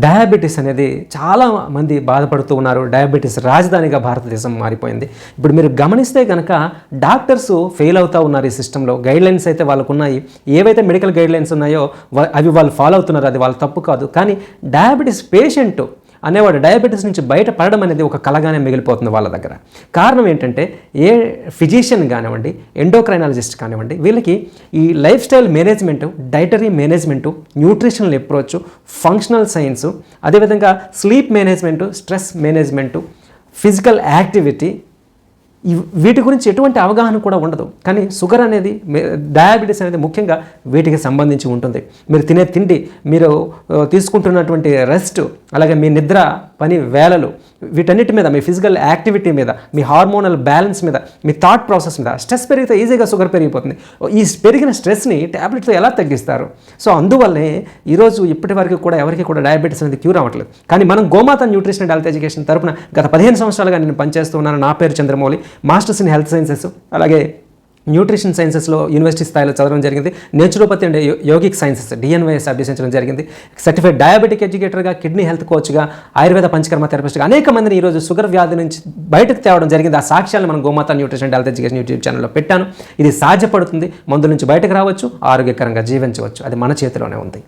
Diabetes అనేది చాలా మంది బాధపడుతూ ఉన్నారు. డయాబెటీస్ రాజధానిగా భారతదేశం మారిపోయింది. ఇప్పుడు మీరు గమనిస్తే కనుక డాక్టర్స్ ఫెయిల్ అవుతూ ఉన్నారు ఈ సిస్టంలో. గైడ్లైన్స్ అయితే వాళ్ళకు ఉన్నాయి, ఏవైతే మెడికల్ గైడ్లైన్స్ ఉన్నాయో అవి వాళ్ళు ఫాలో అవుతున్నారు, అది వాళ్ళ తప్పు కాదు. కానీ డయాబెటీస్ పేషెంట్ అనేవాడు డయాబెటీస్ నుంచి బయటపడడం అనేది ఒక కలగానే మిగిలిపోతుంది వాళ్ళ దగ్గర. కారణం ఏంటంటే ఏ ఫిజిషియన్ కానివ్వండి, ఎండోక్రైనాలజిస్ట్ కానివ్వండి, వీళ్ళకి ఈ lifestyle management, dietary management, nutritional approach, functional science, అదేవిధంగా sleep management, stress management, physical activity, వీటి గురించి ఎటువంటి అవగాహన కూడా ఉండదు. కానీ షుగర్ అనేది, డయాబెటీస్ అనేది ముఖ్యంగా వీటికి సంబంధించి ఉంటుంది. మీరు తినే తిండి, మీరు తీసుకుంటున్నటువంటి రెస్ట్, అలాగే మీ నిద్ర, పని వేళలు, వీటన్నిటి మీద, మీ ఫిజికల్ యాక్టివిటీ మీద, మీ హార్మోనల్ బ్యాలెన్స్ మీద, మీ థాట్ ప్రాసెస్ మీద స్ట్రెస్ పెరిగితే ఈజీగా షుగర్ పెరిగిపోతుంది. ఈ పెరిగిన స్ట్రెస్ని ట్యాబ్లెట్తో ఎలా తగ్గిస్తారు? సో అందువల్లనే ఈరోజు ఇప్పటి వరకు కూడా ఎవరికి కూడా డయాబెటీస్ అనేది క్యూర్ అవ్వట్లేదు. కానీ మనం గోమాత న్యూట్రిషన్ అండ్ హెల్త్ ఎడ్యుకేషన్ తరపున గత 15 సంవత్సరాలుగా నేను పనిచేస్తూ ఉన్నాను. నా పేరు Chandramouli, masters in health sciences, అలాగే న్యూట్రిషన్ సైన్సెస్లో యూనివర్సిటీ స్థాయిలో చదవడం జరిగింది. Naturopathy and yogic sciences DNYS అభ్యసించడం జరిగింది. సర్టిఫైడ్ డయాబెటిక్ ఎడ్యుకేటర్గా, కిడ్నీ హెల్త్ కోచ్గా, ఆయుర్వేద పంచకర్మ థెరపిస్ట్గా అనేక మందిని ఈరోజు షుగర్ వ్యాధి నుంచి బయటకు తేవడం జరిగింది. ఆ సాక్ష్యాలను మనం గోమాత nutrition and health education YouTube ఛానల్లో పెట్టాను. ఇది సాధ్యపడుతుంది. మందుల నుంచి బయటకు రావచ్చు, ఆరోగ్యకరంగా జీవించవచ్చు. అది మన చేతిలోనే ఉంది.